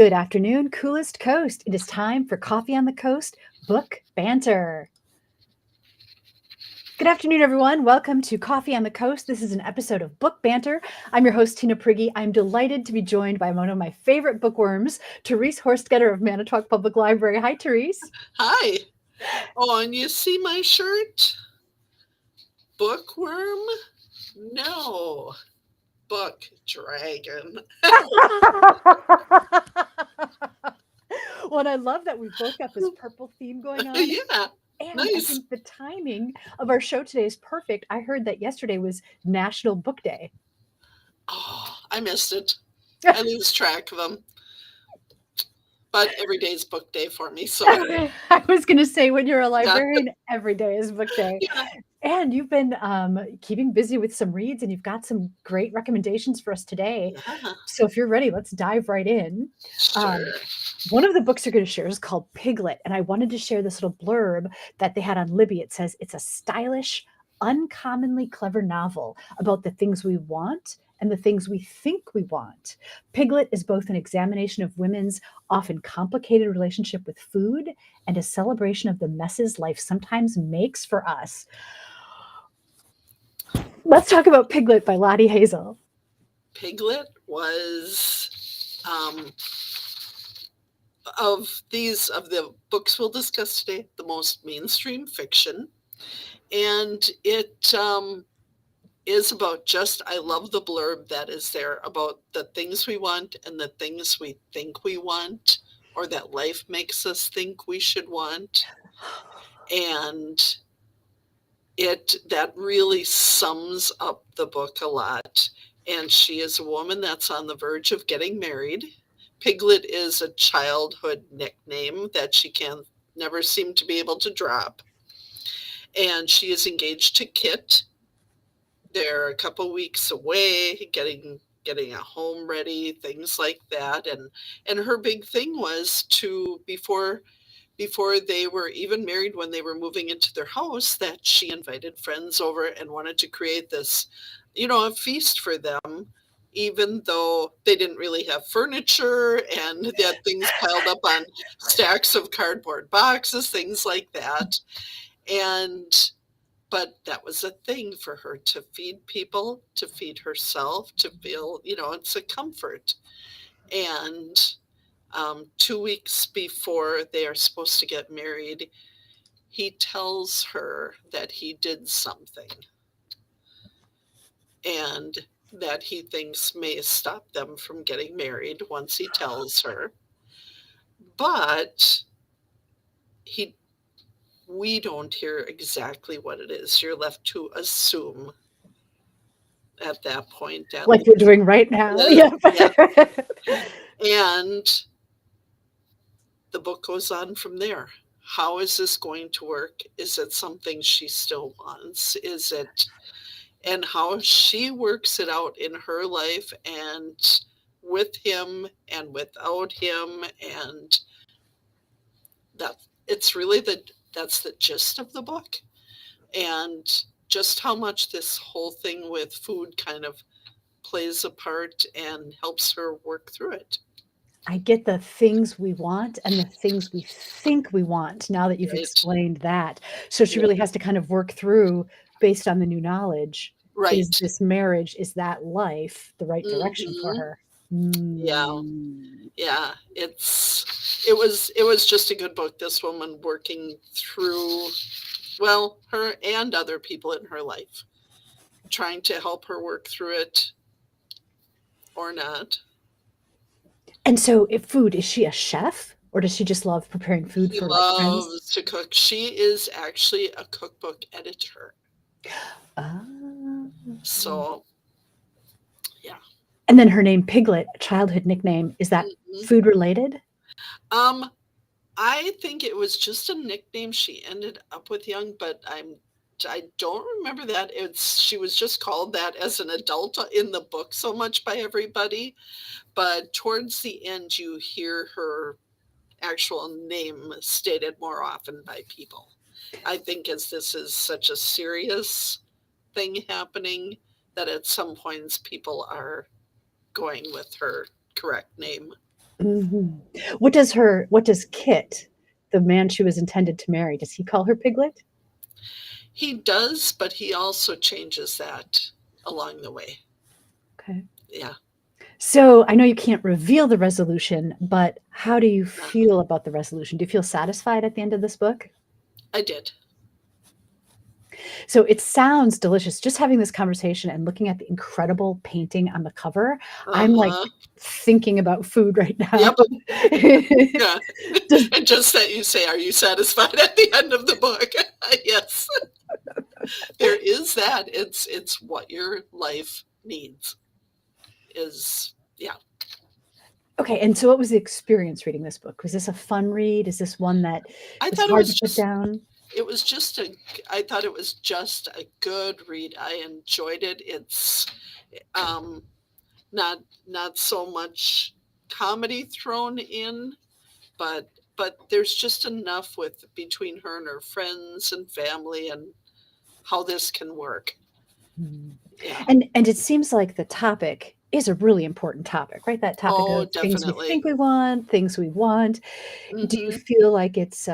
Good afternoon, Coolest Coast. It is time for Coffee on the Coast Book Banter. Good afternoon, everyone. Welcome to Coffee on the Coast. This is an episode of Book Banter. I'm your host, Tina Prigge. I'm delighted to be joined by one of my favorite bookworms, Therese Horstketter of Manitowoc Public Library. Hi, Therese. Hi. Oh, and you see my shirt? Bookworm? No. Book dragon. Well, and I love that we both got this purple theme going on. Yeah. And I Nice. think the timing of our show today is perfect. I heard that yesterday was National Book Day. Oh, I missed it. I lose track of them. But every day's book day for me. So I was going to say, when you're a librarian, every day is book day. yeah. And you've been keeping busy with some reads, and you've got some great recommendations for us today. Yeah. So if you're ready, let's dive right in. Sure. One of the books you're going to share is called Piglet, and I wanted to share this little blurb that they had on Libby. It says, it's a stylish, uncommonly clever novel about the things we want and the things we think we want. Piglet is both an examination of women's often complicated relationship with food and a celebration of the messes life sometimes makes for us. Let's talk about Piglet by Lottie Hazel. Piglet was of the books we'll discuss today, the most mainstream fiction. And it is about I love the blurb that is there about the things we want and the things we think we want, or that life makes us think we should want. And that really sums up the book a lot. And she is a woman that's on the verge of getting married. Piglet is a childhood nickname that she can never seem to be able to drop. And she is engaged to Kit. They're a couple weeks away, getting a home ready, things like that. And her big thing was to before they were even married, when they were moving into their house, that she invited friends over and wanted to create this, a feast for them, even though they didn't really have furniture and they had things piled up on stacks of cardboard boxes, things like that. But that was a thing for her, to feed people, to feed herself, to feel, it's a comfort. And 2 weeks before they are supposed to get married, he tells her that he did something and that he thinks may stop them from getting married once he tells her. But we don't hear exactly what it is. You're left to assume at that point. Like you're doing right now. Yeah. And the book goes on from there. How is this going to work? Is it something she still wants? And how she works it out in her life, and with him and without him. And it's really that's the gist of the book. And just how much this whole thing with food kind of plays a part and helps her work through it. I get the things we want and the things we think we want now that you've explained that. So she really has to kind of work through, based on the new knowledge. Right. Is this marriage, is that life the right direction for her? Yeah. It was just a good book. This woman working through, her and other people in her life, trying to help her work through it or not. And so, if food, is she a chef, or does she just love preparing food for like friends? She loves to cook. She is actually a cookbook editor. So, yeah. And then her name, Piglet, childhood nickname, is that food related? I think it was just a nickname she ended up with young, but I don't remember that. She was just called that as an adult in the book so much by everybody. But towards the end, you hear her actual name stated more often by people. I think as this is such a serious thing happening, that at some points people are going with her correct name. Mhm. What does Kit, the man she was intended to marry, does he call her Piglet? He does, but he also changes that along the way. Okay. Yeah. So I know you can't reveal the resolution, but how do you Uh, feel about the resolution? Do you feel satisfied at the end of this book? I did. So it sounds delicious. Just having this conversation and looking at the incredible painting on the cover, I'm like Uh-huh. thinking about food right now. Yep. Yeah. Does And just that you say, are you satisfied at the end of the book? Yes. There is that. It's what your life needs is, yeah. Okay, and so what was the experience reading this book? Was this a fun read? Is this one that I was thought it hard to was put just down? it was just a I thought it was just a good read. I enjoyed it. It's um not not so much comedy thrown in, but there's just enough with between her and her friends and family and how this can work. Mm. Yeah. And it seems like the topic is a really important topic, right? That topic Oh, of things we definitely. think we want, things we want. Do you Hmm. feel like it's,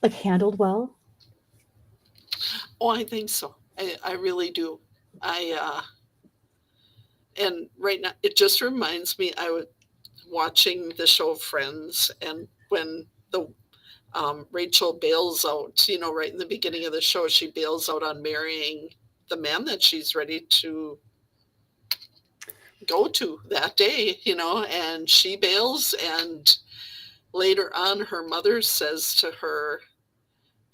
like, handled well? Oh, I think so. I really do. I and right now it just reminds me I was watching the show Friends, and when the Rachel bails out, right in the beginning of the show, she bails out on marrying the man that she's ready to go to that day, and she bails. And later on, her mother says to her,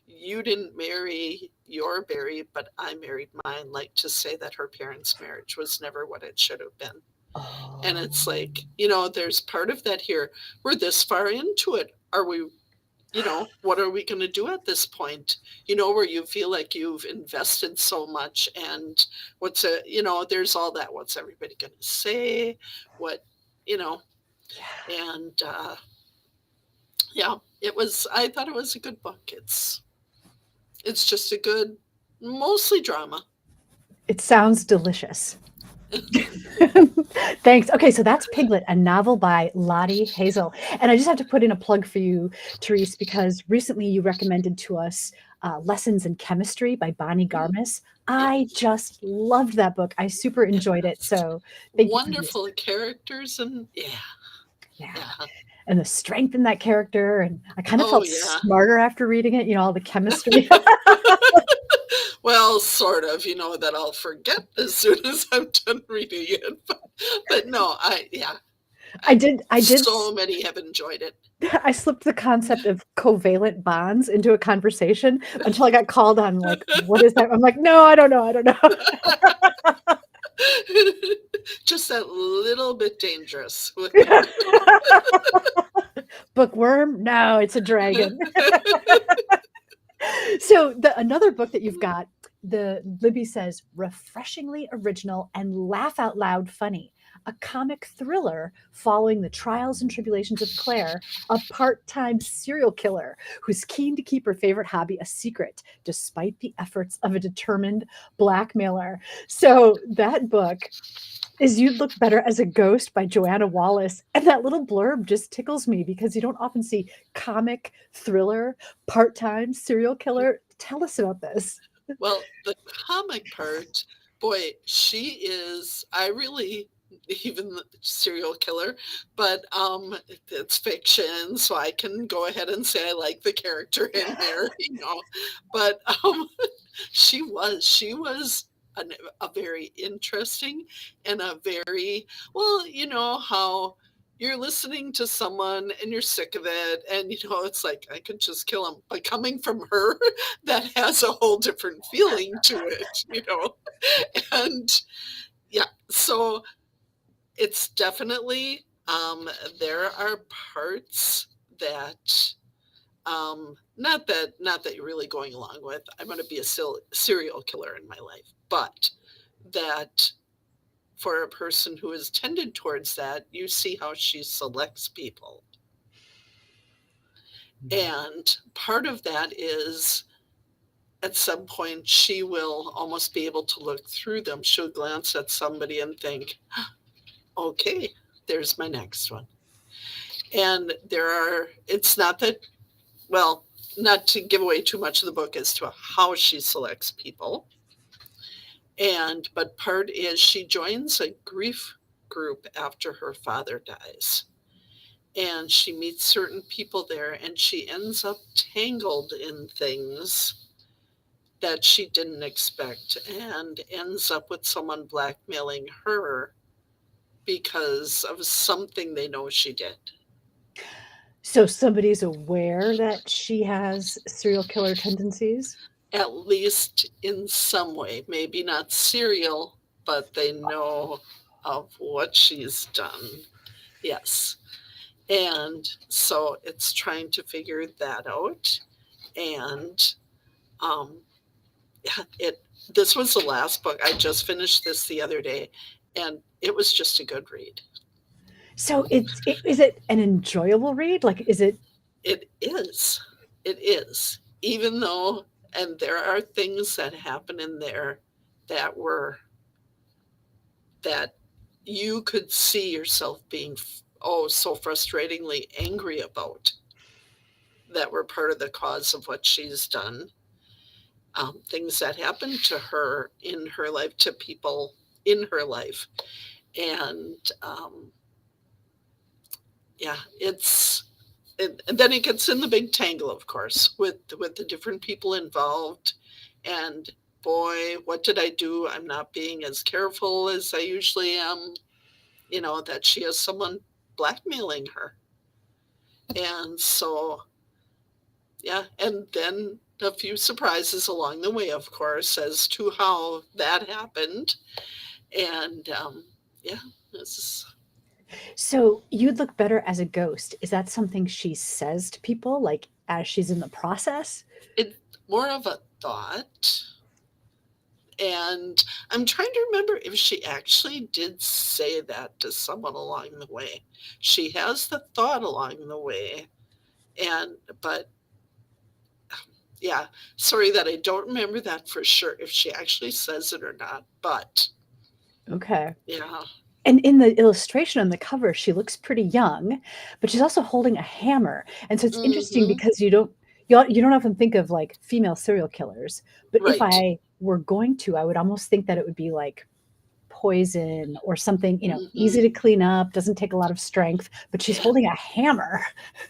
you didn't marry your Barry, but I married mine, like to say that her parents' marriage was never what it should have been. And Oh. it's like, there's part of that here. We're this far into it. Are we, what are we going to do at this point? Where you feel like you've invested so much, and there's all that. What's everybody going to say? What, you know, Yeah. and yeah, I thought it was a good book. It's just a good, mostly drama. It sounds delicious. Thanks. Okay, so that's Piglet, a novel by Lottie Hazel. And I just have to put in a plug for you, Therese, because recently you recommended to us Lessons in Chemistry by Bonnie Mm, Garmis. yep. I just loved that book. I super enjoyed it. Yes. So thank you for this. Wonderful characters, and yeah, Yeah. yeah. And the strength in that character. And I kind of Oh, felt yeah. smarter after reading it, all the chemistry. Well, sort of, that I'll forget as soon as I'm done reading it. But no, yeah, I I did I did so many have enjoyed it. I slipped the concept of covalent bonds into a conversation until I got called on, like, "What is that?" I'm like, "No, I don't know." Just that little bit dangerous. Bookworm? No, it's a dragon. So another book that you've got, the Libby says, refreshingly original and laugh out loud funny. A comic thriller following the trials and tribulations of Claire, a part-time serial killer who's keen to keep her favorite hobby a secret despite the efforts of a determined blackmailer. So that book is You'd Look Better as a Ghost by Joanna Wallace. And that little blurb just tickles me because you don't often see comic thriller, part-time serial killer. Tell us about this. Well, the comic part, boy, she is, I really, even the serial killer, but it's fiction, so I can go ahead and say I like the character in there, but she was a very interesting and a very, well, how you're listening to someone and you're sick of it, and it's like I could just kill him, but coming from her, that has a whole different feeling to it. And yeah, so it's definitely, there are parts that, not that you're really going along with, I'm going to be a serial killer in my life, but that for a person who is tended towards that, you see how she selects people. And part of that is at some point she will almost be able to look through them. She'll glance at somebody and think, okay, there's my next one. And it's not that, well, not to give away too much of the book as to how she selects people. But part is she joins a grief group after her father dies. And she meets certain people there, and she ends up tangled in things that she didn't expect, and ends up with someone blackmailing her because of something they know she did. So somebody's aware that she has serial killer tendencies? At least in some way, maybe not serial, but they know of what she's done. Yes. And so it's trying to figure that out. And um, yeah, this was the last book. I just finished this the other day, and it was just a good read. So is it an enjoyable read? Like, is it? It is. It is. Even though, and there are things that happen in there that were, that you could see yourself being, so frustratingly angry about, that were part of the cause of what she's done. Things that happened to her in her life, to people in her life. And yeah, and then it gets in the big tangle, of course, with the different people involved. And boy, what did I do? I'm not being as careful as I usually am. That she has someone blackmailing her. And so, yeah, and then a few surprises along the way, of course, as to how that happened. And yeah, this is So you'd look better as a ghost. Is that something she says to people, like as she's in the process? it more of a thought. And I'm trying to remember if she actually did say that to someone along the way. She has the thought along the way, but yeah, sorry that I don't remember that for sure if she actually says it or not. But Okay. yeah, And in the illustration on the cover, she looks pretty young, but she's also holding a hammer. And so it's interesting hmm, because you don't often think of like female serial killers, but if right. I were going to, I would almost think that it would be like poison or something, easy to Hmm. clean up, doesn't take a lot of strength, but she's Yeah, holding a hammer.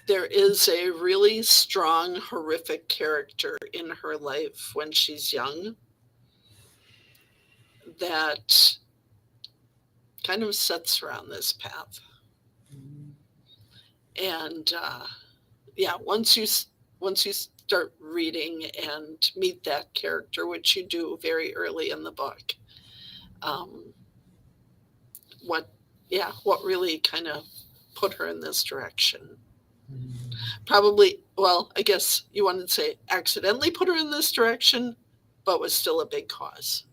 there is a really strong, horrific character in her life when she's young that kind of sets her on this path. And yeah, once you start reading and meet that character, which you do very early in the book, um, what what really kind of put her in this direction? Probably, well, I guess you wanted to say accidentally put her in this direction, but was still a big cause.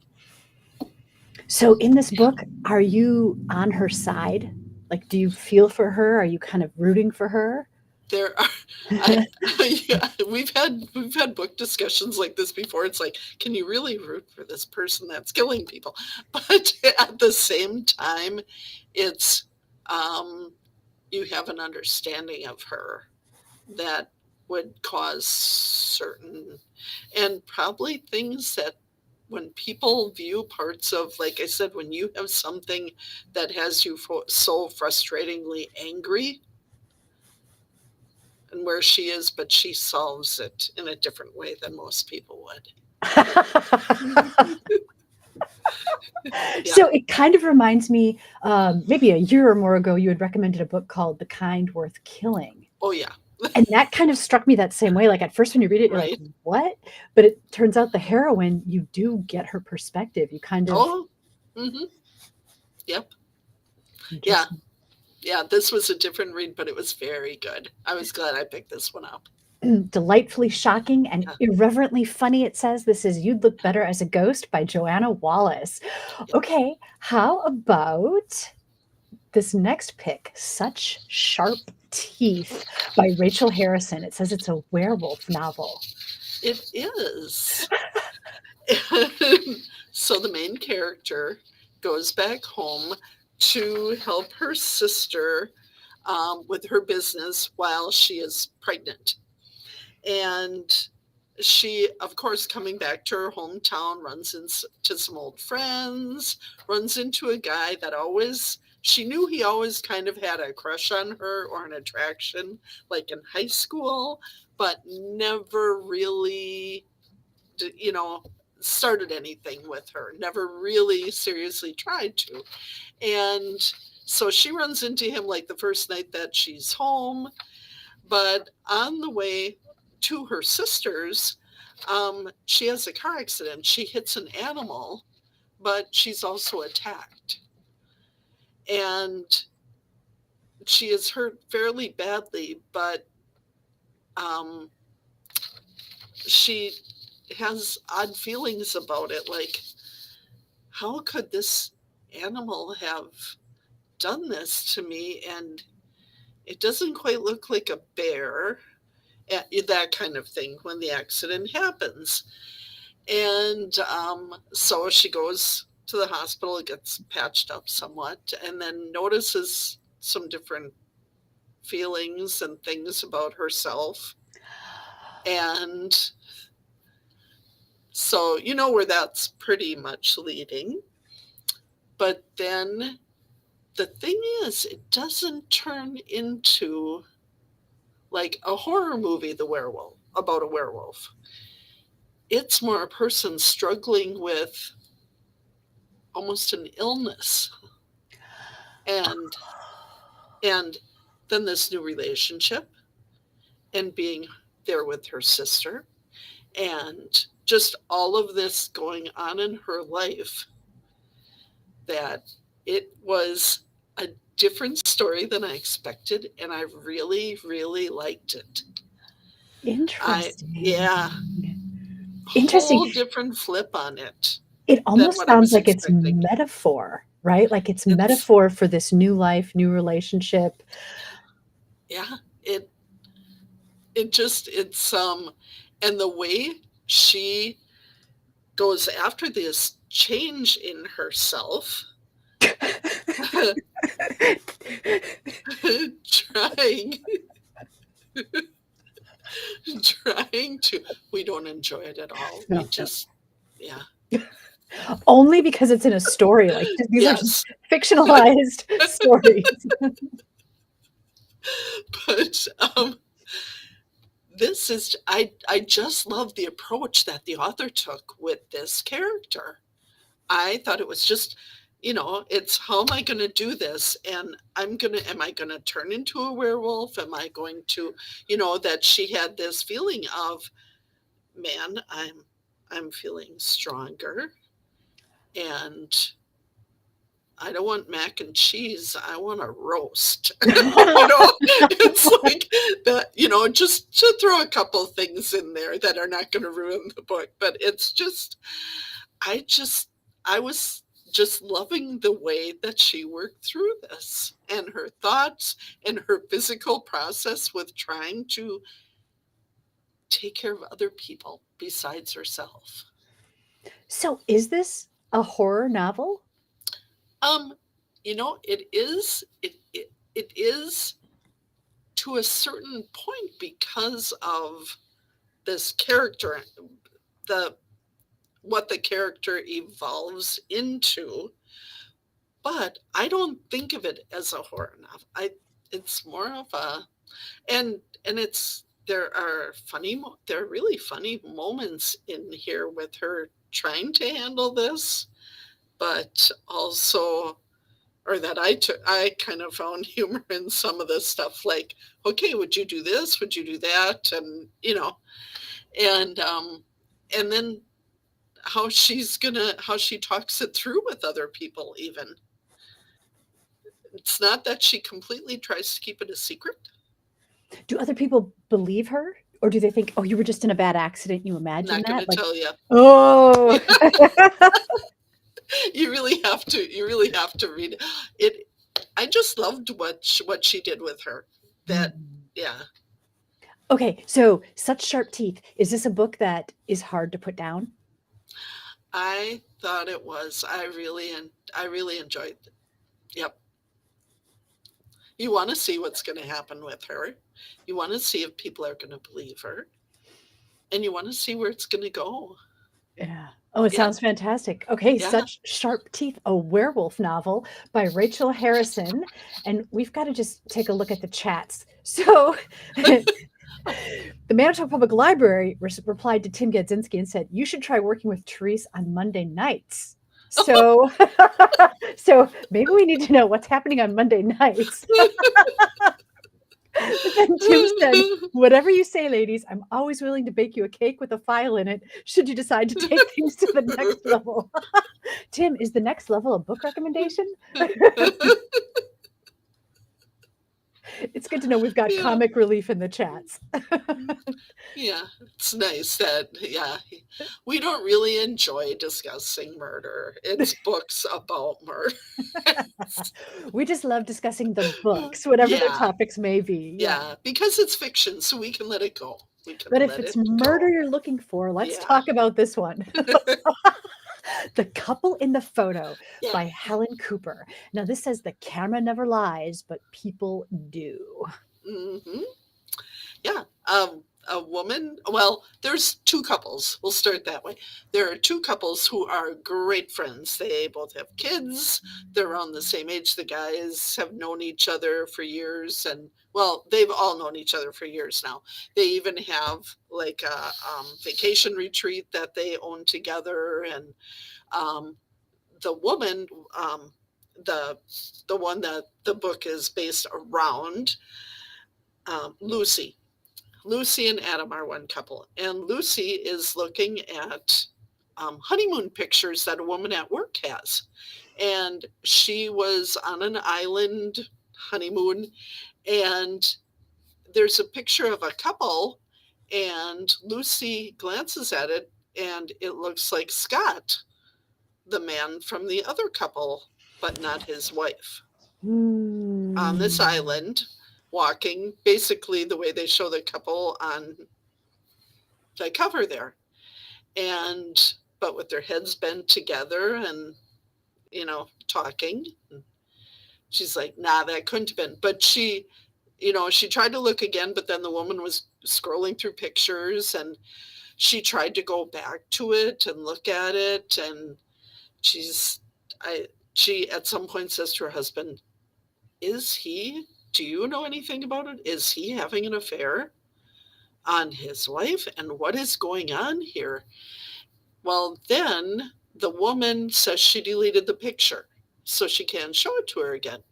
So in this Yeah. book, are you on her side? Like, do you feel for her? Are you kind of rooting for her? There are, I yeah, we've had book discussions like this before. It's like, can you really root for this person that's killing people? But at the same time, it's um, you have an understanding of her that would cause certain, and probably things that when people view parts of, like I said, when you have something that has you so frustratingly angry, and where she is, but she solves it in a different way than most people would. Yeah. So it kind of reminds me, maybe a year or more ago, you had recommended a book called The Kind Worth Killing. Oh, yeah. And that kind of struck me that same way. Like at first, when you read it, you're like, Right. what? But it turns out the heroine, you do get her perspective. You kind of, Oh, hmm, yep. Yeah. interesting. Yeah. This was a different read, but it was very good. I was glad I picked this one up. Delightfully shocking and Yeah. irreverently funny, it says. This is You'd Look Better as a Ghost by Joanna Wallace. Yeah. Okay, how about this next pick, Such Sharp Teeth by Rachel Harrison? It says it's a werewolf novel. It is. So the main character goes back home to help her sister with her business while she is pregnant. And she, of course, coming back to her hometown, runs into some old friends, runs into a guy that always, she knew he always kind of had a crush on her or an attraction, like in high school, but never really, you know, started anything with her, never really seriously tried to. And so she runs into him like the first night that she's home, but on the way to her sister's, she has a car accident. She hits an animal, but she's also attacked. And she is hurt fairly badly, but um, she has odd feelings about it. Like, how could this animal have done this to me? And it doesn't quite look like a bear, that kind of thing when the accident happens. And so she goes to the hospital, gets patched up somewhat, and then notices some different feelings and things about herself. And so you know where that's pretty much leading. But then the thing is, it doesn't turn into like a horror movie, The Werewolf, about a werewolf. It's more a person struggling with almost an illness. And and then this new relationship and being there with her sister and just all of this going on in her life, that it was a different story than I expected, and I really, really liked it. Interesting. Yeah, Interesting. whole different flip on it It than almost what I sounds was like it's expecting. metaphor, right? Like it's It's, metaphor for this new life, new relationship. yeah, it just, and the way she goes after this change in herself, trying trying to, we don't enjoy it at all. We No, no. just, yeah. Only because it's in a story. Like these are just Yes. fictionalized stories. But this is, I just love the approach that the author took with this character. I thought it was just, it's, how am I going to do this? And am I going to turn into a werewolf? Am I going to, that she had this feeling of, man, I'm feeling stronger, and I don't want mac and cheese. I want a roast. It's like that, just to throw a couple things in there that are not going to ruin the book. But it's just, I just, I was just loving the way that she worked through this and her thoughts and her physical process with trying to take care of other people besides herself. So is this a horror novel? Um, it is to a certain point because of this character, the what the character evolves into, but I don't think of it as a horror novel. It's more of a, and it's, there are really funny moments in here with her trying to handle this, but also, or that I kind of found humor in some of this stuff, like, okay, would you do this? Would you do that? And, and, and then how how she talks it through with other people, even. It's not that she completely tries to keep it a secret. Do other people believe her? Or do they think, oh, you were just in a bad accident? You imagine Not going that? to Like, tell you. oh, You really have to read it. I just loved what she did with her. That, yeah. okay. So, Such Sharp Teeth. Is this a book that is hard to put down? I thought it was. I really enjoyed it. Yep. You want to see what's going to happen with her. You want to see if people are going to believe her. And you want to see where it's going to go. Yeah. Oh, it Yeah. sounds fantastic. Okay, Yeah. Such Sharp Teeth, a werewolf novel by Rachel Harrison. And we've got to just take a look at the chats. So the Manitowoc Public Library replied to Tim Gadzinski and said, "You should try working with Therese on Monday nights." So, so maybe we need to know what's happening on Monday nights. But then Tim said, "Whatever you say, ladies, I'm always willing to bake you a cake with a file in it should you decide to take things to the next level." Tim, is the next level a book recommendation? It's good to know we've got Yeah. comic relief in the chats. Yeah, it's nice that, yeah, we don't really enjoy discussing murder. It's books about murder. We just love discussing the books, whatever the Yeah, topics may be. yeah, because it's fiction, so we can let it go. We can But if let it's it murder go. you're looking for, let's Yeah. talk about this one. The Couple in the Photo Yeah. by Helen Cooper. Now, this says the camera never lies, but people do. Mm-hmm. Yeah. A woman, well, there's two couples. We'll start that way. There are two couples who are great friends. They both have kids. They're around the same age. The guys have known each other for years, and well, they've all known each other for years now. They even have like a vacation retreat that they own together, and the woman, the one that the book is based around, Lucy. Lucy and Adam are one couple, and Lucy is looking at honeymoon pictures that a woman at work has. And she was on an island honeymoon, and there's a picture of a couple, and Lucy glances at it, and it looks like Scott, the man from the other couple, but not his wife, on this island walking basically the way they show the couple on the cover there, and but with their heads bent together and talking. She's like, nah, that couldn't have been. But she tried to look again, but then the woman was scrolling through pictures, and she tried to go back to it and look at it, and she at some point says to her husband, do you know anything about it? Is he having an affair on his wife? And what is going on here? Well, then the woman says she deleted the picture so she can't show it to her again.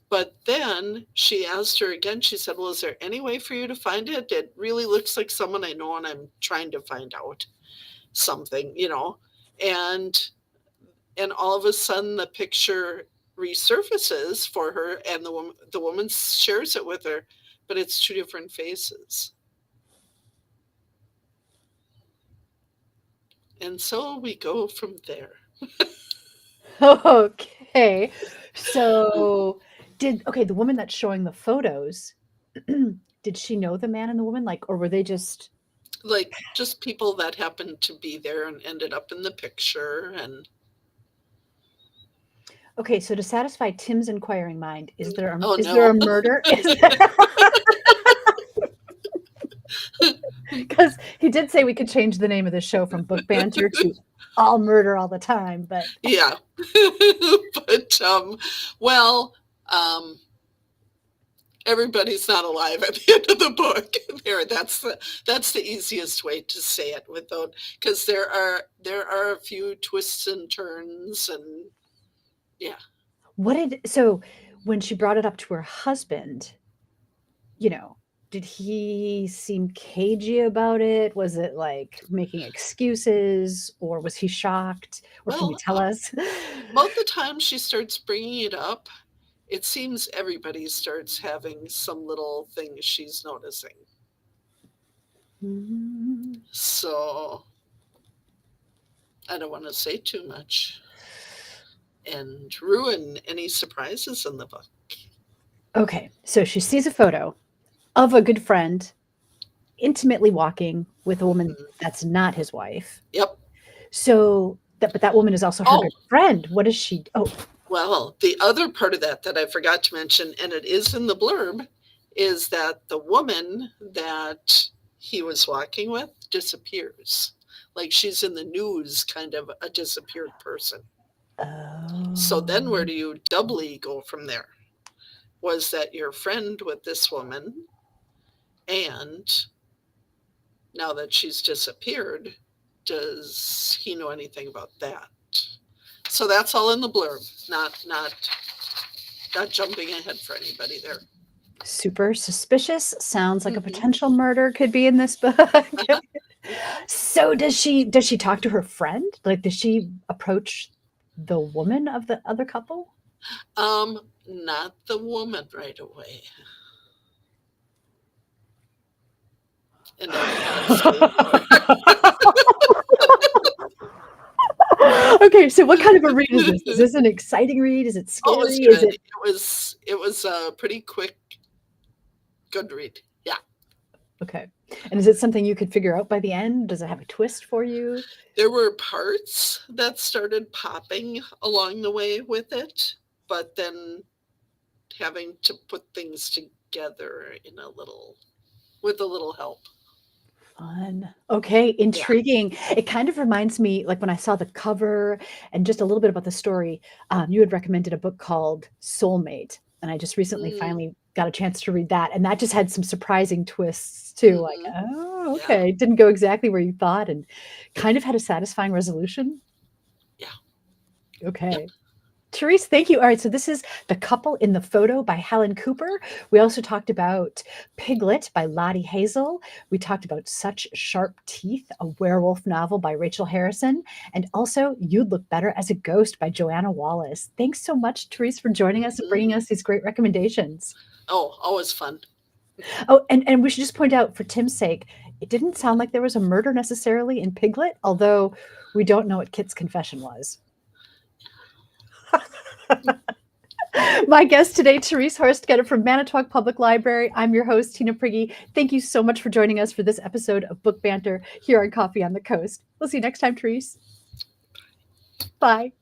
But then she asked her again, she said, well, is there any way for you to find it? It really looks like someone I know, and I'm trying to find out something, and all of a sudden the picture resurfaces for her, and the woman shares it with her, but it's two different faces. And so we go from there. Okay. So the woman that's showing the photos, did she know the man and the woman, or were they just people that happened to be there and ended up in the picture? And okay, so to satisfy Tim's inquiring mind, is there a murder? Because he did say we could change the name of the show from Book Banter to All Murder All the Time, but yeah. But everybody's not alive at the end of the book. That's the easiest way to say it, without, because there are a few twists and turns, and yeah. So when she brought it up to her husband, did he seem cagey about it? Was it like making excuses, or was he shocked? Or can you tell us? Both the times she starts bringing it up, it seems everybody starts having some little things she's noticing. Mm-hmm. So I don't want to say too much and ruin any surprises in the book. Okay, so she sees a photo of a good friend intimately walking with a woman that's not his wife. Yep. So but that woman is also her good friend. What is she? Oh, Well, the other part of that I forgot to mention, and it is in the blurb, is that the woman that he was walking with disappears. Like she's in the news, kind of a disappeared person. So then where Oh. do you doubly go from there? Was that your friend with this woman? And now that she's disappeared, does he know anything about that? So that's all in the blurb, not jumping ahead for anybody there. Super suspicious. Sounds like a Mhm. potential murder could be in this book. So does she talk to her friend? Like, does she approach the woman of the other couple? Not the woman right away. And I can't say more. Okay, so what kind of a read is this? Is this an exciting read? Is it Oh, it was scary? Is good. it It was a pretty quick, good read. Yeah. okay? And is it something you could figure out by the end? Does it have a twist for you? There were parts that started popping along the way with it, but then having to put things together with a little help. Fun. Okay, Yeah. intriguing. It kind of reminds me, like when I saw the cover and just a little bit about the story, you had recommended a book called Soulmate, and I just recently Mm, finally got a chance to read that, and that just had some surprising twists too. Like, mhm. oh, Yeah. okay, didn't go exactly where you thought, and kind of had a satisfying resolution. Yeah. Yep. Okay. Therese, thank you. All right, so this is The Couple in the Photo by Helen Cooper. We also talked about Piglet by Lottie Hazel. We talked about Such Sharp Teeth, a werewolf novel by Rachel Harrison, and also You'd Look Better as a Ghost by Joanna Wallace. Thanks so much, Therese, for joining us and Mhm. bringing us these great recommendations. Oh, always fun. Oh, and we should just point out, for Tim's sake, it didn't sound like there was a murder necessarily in Piglet, although we don't know what Kit's confession was. My guest today, Therese Horstketter from Manitowoc Public Library. I'm your host, Tina Prigge. Thank you so much for joining us for this episode of Book Banter here on Coffee on the Coast. We'll see you next time, Therese. Bye.